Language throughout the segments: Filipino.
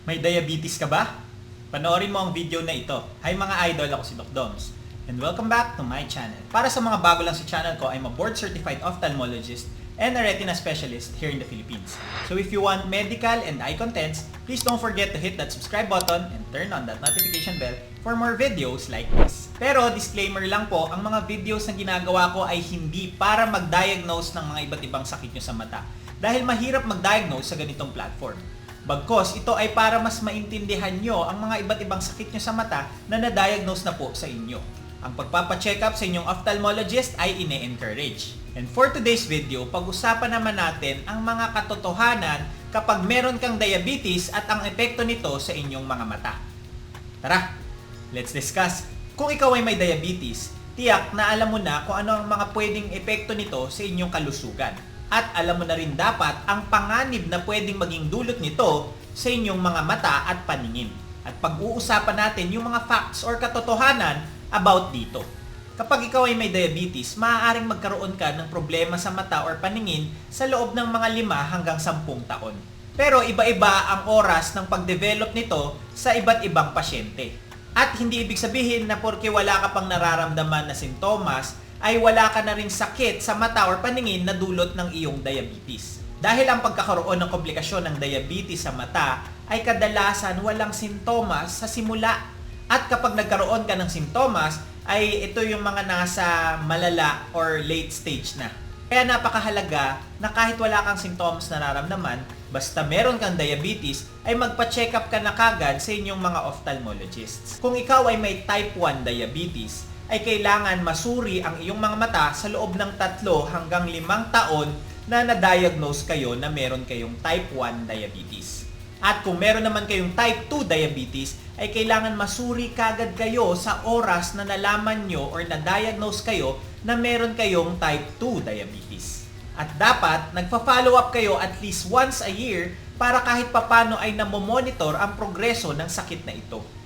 May diabetes ka ba? Panoorin mo ang video na ito. Hi mga idol, ako si Doc Doms. And welcome back to my channel. Para sa mga bago lang sa channel ko, I'm a board-certified ophthalmologist and a retina specialist here in the Philippines. So if you want medical and eye contents, please don't forget to hit that subscribe button and turn on that notification bell for more videos like this. Pero disclaimer lang po, ang mga videos na ginagawa ko ay hindi para mag-diagnose ng mga iba't ibang sakit nyo sa mata. Dahil mahirap mag-diagnose sa ganitong platform. Bagkos, ito ay para mas maintindihan nyo ang mga iba't ibang sakit nyo sa mata na na-diagnose na po sa inyo. Ang pagpapacheck up sa inyong ophthalmologist ay ine-encourage. And for today's video, pag-usapan naman natin ang mga katotohanan kapag meron kang diabetes at ang epekto nito sa inyong mga mata. Tara, let's discuss. Kung ikaw ay may diabetes, tiyak na alam mo na kung ano ang mga pwedeng epekto nito sa inyong kalusugan. At alam mo na rin dapat ang panganib na pwedeng maging dulot nito sa inyong mga mata at paningin. At pag-uusapan natin yung mga facts or katotohanan about dito. Kapag ikaw ay may diabetes, maaaring magkaroon ka ng problema sa mata or paningin sa loob ng mga 5 hanggang 10 taon. Pero iba-iba ang oras ng pag-develop nito sa iba't ibang pasyente. At hindi ibig sabihin na porke wala ka pang nararamdaman na sintomas, ay wala ka na rin sakit sa mata or paningin na dulot ng iyong diabetes. Dahil ang pagkakaroon ng komplikasyon ng diabetes sa mata ay kadalasan walang sintomas sa simula. At kapag nagkaroon ka ng sintomas, ay ito yung mga nasa malala or late stage na. Kaya napakahalaga na kahit wala kang sintomas na nararamdaman, basta meron kang diabetes, ay magpa-check up ka na kagad sa inyong mga ophthalmologists. Kung ikaw ay may type 1 diabetes, ay kailangan masuri ang iyong mga mata sa loob ng 3 hanggang 5 taon na na-diagnose kayo na meron kayong type 1 diabetes. At kung meron naman kayong type 2 diabetes, ay kailangan masuri kagad kayo sa oras na nalaman nyo or na-diagnose kayo na meron kayong type 2 diabetes. At dapat nagpa-follow up kayo at least once a year para kahit papano ay namomonitor ang progreso ng sakit na ito.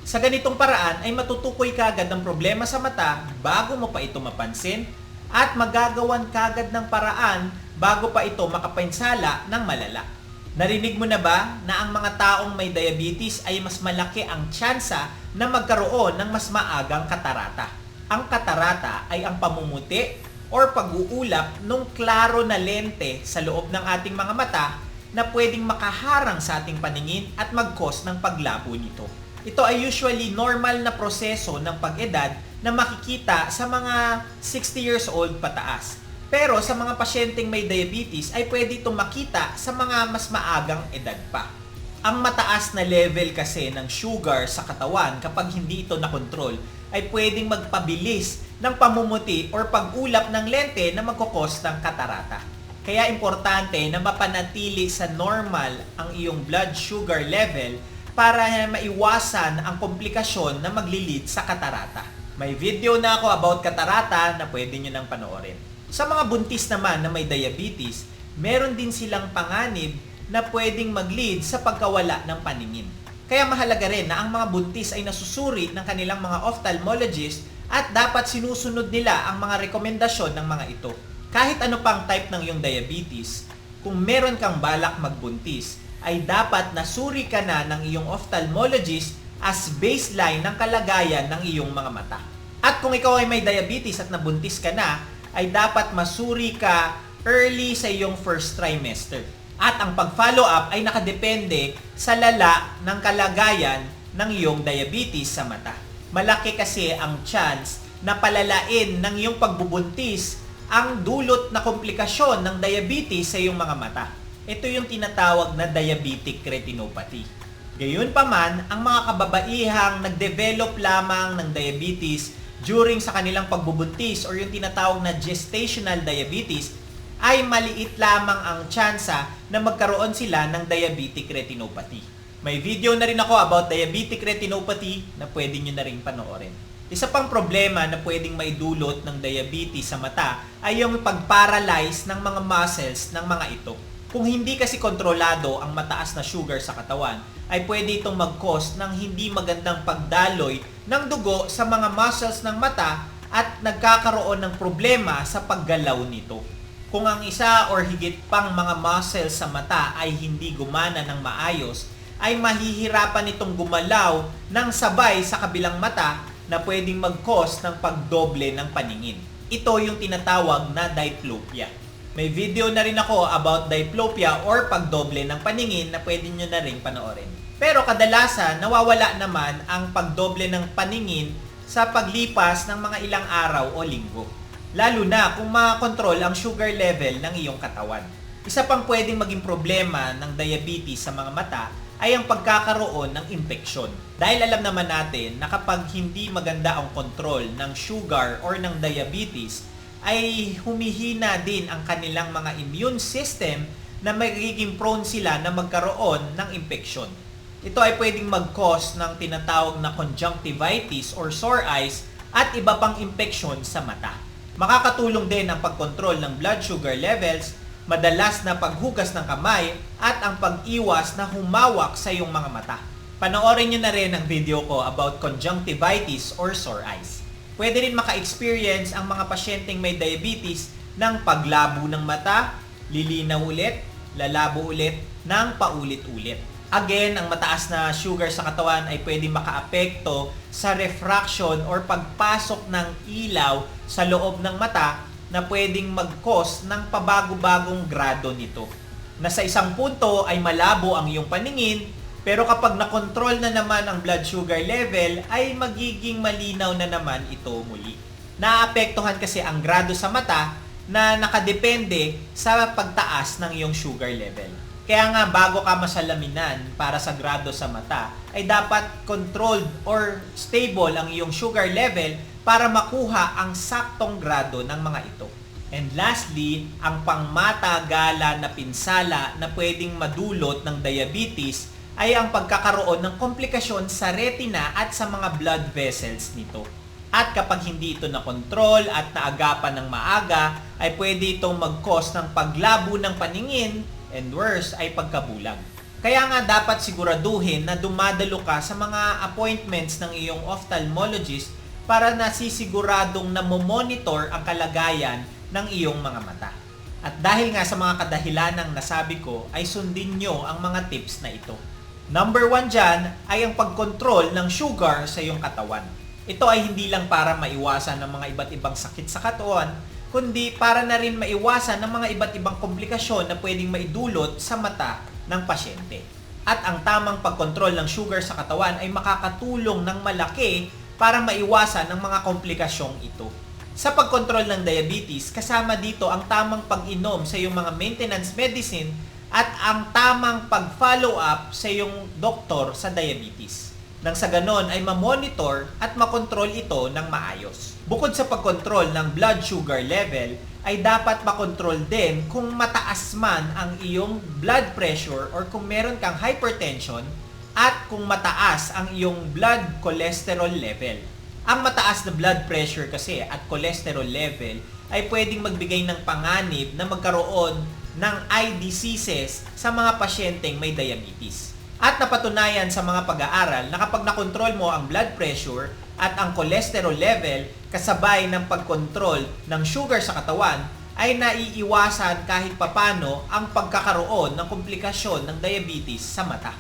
Sa ganitong paraan ay matutukoy kagad ang problema sa mata bago mo pa ito mapansin at magagawan kagad ng paraan bago pa ito makapinsala ng malala. Narinig mo na ba na ang mga taong may diabetes ay mas malaki ang tsansa na magkaroon ng mas maagang katarata? Ang katarata ay ang pamumuti or pag-uulap ng klaro na lente sa loob ng ating mga mata na pwedeng makaharang sa ating paningin at mag-cause ng paglabo nito. Ito ay usually normal na proseso ng pag-edad na makikita sa mga 60 years old pataas. Pero sa mga pasyenteng may diabetes ay pwede itong makita sa mga mas maagang edad pa. Ang mataas na level kasi ng sugar sa katawan kapag hindi ito nakontrol ay pwedeng magpabilis ng pamumuti or pag-ulap ng lente na magkukos ng katarata. Kaya importante na mapanatili sa normal ang iyong blood sugar level para maiwasan ang komplikasyon na maglilid sa katarata. May video na ako about katarata na pwede nyo nang panoorin. Sa mga buntis naman na may diabetes, meron din silang panganib na pwedeng mag-lead sa pagkawala ng paningin. Kaya mahalaga rin na ang mga buntis ay nasusuri ng kanilang mga ophthalmologist at dapat sinusunod nila ang mga rekomendasyon ng mga ito. Kahit ano pang type ng iyong diabetes, kung meron kang balak magbuntis, ay dapat nasuri ka na ng iyong ophthalmologist as baseline ng kalagayan ng iyong mga mata. At kung ikaw ay may diabetes at nabuntis ka na, ay dapat masuri ka early sa iyong first trimester. At ang pag-follow up ay nakadepende sa lala ng kalagayan ng iyong diabetes sa mata. Malaki kasi ang chance na palalain ng iyong pagbubuntis ang dulot na komplikasyon ng diabetes sa iyong mga mata. Ito yung tinatawag na diabetic retinopathy. Gayunpaman, ang mga kababaihang nagdevelop lamang ng diabetes during sa kanilang pagbubuntis or yung tinatawag na gestational diabetes ay maliit lamang ang tsansa na magkaroon sila ng diabetic retinopathy. May video na rin ako about diabetic retinopathy na pwede nyo na rin panoorin. Isa pang problema na pwedeng maidulot ng diabetes sa mata ay yung pag-paralyze ng mga muscles ng mga ito. Kung hindi kasi kontrolado ang mataas na sugar sa katawan, ay pwede itong mag-cause ng hindi magandang pagdaloy ng dugo sa mga muscles ng mata at nagkakaroon ng problema sa paggalaw nito. Kung ang isa or higit pang mga muscles sa mata ay hindi gumana ng maayos, ay mahihirapan itong gumalaw ng sabay sa kabilang mata na pwedeng mag-cause ng pagdoble ng paningin. Ito yung tinatawag na diplopia. May video na rin ako about diplopia or pagdoble ng paningin na pwede nyo na rin panoorin. Pero kadalasan, nawawala naman ang pagdoble ng paningin sa paglipas ng mga ilang araw o linggo. Lalo na kung makakontrol ang sugar level ng iyong katawan. Isa pang pwedeng maging problema ng diabetes sa mga mata ay ang pagkakaroon ng impeksyon. Dahil alam naman natin na kapag hindi maganda ang control ng sugar or ng diabetes, ay humihina din ang kanilang mga immune system na magiging prone sila na magkaroon ng impeksyon. Ito ay pwedeng mag-cause ng tinatawag na conjunctivitis or sore eyes at iba pang impeksyon sa mata. Makakatulong din ang pagkontrol ng blood sugar levels, madalas na paghugas ng kamay, at ang pag-iwas na humawak sa iyong mga mata. Panoorin nyo na rin ang video ko about conjunctivitis or sore eyes. Pwede rin maka-experience ang mga pasyenteng may diabetes ng paglabo ng mata, lilinaw ulit, lalabo ulit, ng paulit-ulit. Again, ang mataas na sugar sa katawan ay pwede makaapekto sa refraction or pagpasok ng ilaw sa loob ng mata na pwedeng mag-cause ng pabago-bagong grado nito. Na sa isang punto ay malabo ang iyong paningin, pero kapag nakontrol na naman ang blood sugar level, ay magiging malinaw na naman ito muli. Naapektuhan kasi ang grado sa mata na nakadepende sa pagtaas ng iyong sugar level. Kaya nga bago ka masalaminan para sa grado sa mata, ay dapat controlled or stable ang iyong sugar level para makuha ang saktong grado ng mga ito. And lastly, ang pangmatagalan na pinsala na pwedeng madulot ng diabetes ay ang pagkakaroon ng komplikasyon sa retina at sa mga blood vessels nito. At kapag hindi ito na-control at naagapan ng maaga, ay pwede itong mag-cause ng paglabo ng paningin and worse ay pagkabulag. Kaya nga dapat siguraduhin na dumadalo ka sa mga appointments ng iyong ophthalmologist para nasisiguradong na monitor ang kalagayan ng iyong mga mata. At dahil nga sa mga kadahilanang nasabi ko, ay sundin nyo ang mga tips na ito. Number 1 dyan ay ang pagkontrol ng sugar sa iyong katawan. Ito ay hindi lang para maiwasan ng mga iba't ibang sakit sa katawan, kundi para na rin maiwasan ng mga iba't ibang komplikasyon na pwedeng maidulot sa mata ng pasyente. At ang tamang pagkontrol ng sugar sa katawan ay makakatulong ng malaki para maiwasan ang mga komplikasyong ito. Sa pagkontrol ng diabetes, kasama dito ang tamang pag-inom sa iyong mga maintenance medicine at ang tamang pag-follow up sa iyong doktor sa diabetes. Nang sa ganon ay ma-monitor at makontrol ito ng maayos. Bukod sa pagkontrol ng blood sugar level, ay dapat makontrol din kung mataas man ang iyong blood pressure or kung meron kang hypertension at kung mataas ang iyong blood cholesterol level. Ang mataas na blood pressure kasi at cholesterol level ay pwedeng magbigay ng panganib na magkaroon ng eye diseases sa mga pasyenteng may diabetes. At napatunayan sa mga pag-aaral na kapag nakontrol mo ang blood pressure at ang cholesterol level kasabay ng pagkontrol ng sugar sa katawan, ay naiiwasan kahit papano ang pagkakaroon ng komplikasyon ng diabetes sa mata.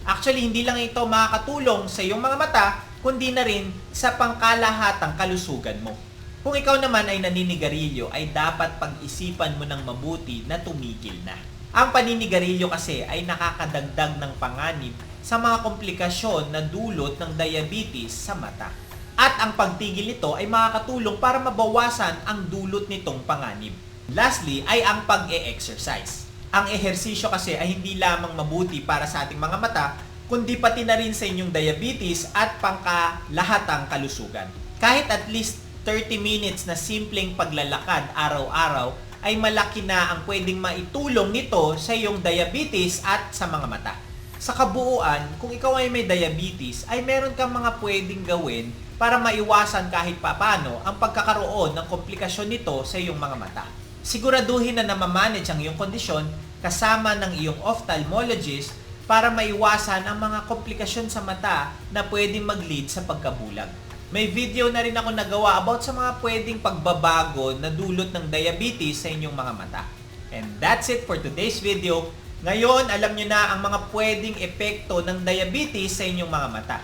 Actually, hindi lang ito makakatulong sa iyong mga mata, kundi na rin sa pangkalahatang kalusugan mo. Kung ikaw naman ay naninigarilyo, ay dapat pag-isipan mo ng mabuti na tumigil na. Ang paninigarilyo kasi ay nakakadagdag ng panganib sa mga komplikasyon na dulot ng diabetes sa mata. At ang pagtigil nito ay makakatulong para mabawasan ang dulot nitong panganib. Lastly ay ang pag-e-exercise. Ang ehersisyo kasi ay hindi lamang mabuti para sa ating mga mata, kundi pati na rin sa inyong diabetes at pangkalahatang kalusugan. Kahit at least 30 minutes na simpleng paglalakad araw-araw ay malaki na ang pwedeng maitulong nito sa iyong diabetes at sa mga mata. Sa kabuuan, kung ikaw ay may diabetes, ay meron kang mga pwedeng gawin para maiwasan kahit papano ang pagkakaroon ng komplikasyon nito sa iyong mga mata. Siguraduhin na namamanage ang iyong kondisyon kasama ng iyong ophthalmologist para maiwasan ang mga komplikasyon sa mata na pwedeng mag-lead sa pagkabulag. May video na rin ako nagawa about sa mga pwedeng pagbabago na dulot ng diabetes sa inyong mga mata. And that's it for today's video. Ngayon, alam nyo na ang mga pwedeng epekto ng diabetes sa inyong mga mata.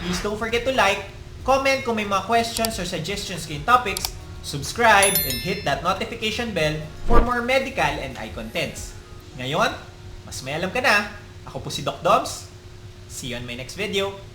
Please don't forget to like, comment kung may mga questions or suggestions kayong topics, subscribe, and hit that notification bell for more medical and eye contents. Ngayon, mas may alam ka na. Ako po si Doc Doms. See you on my next video.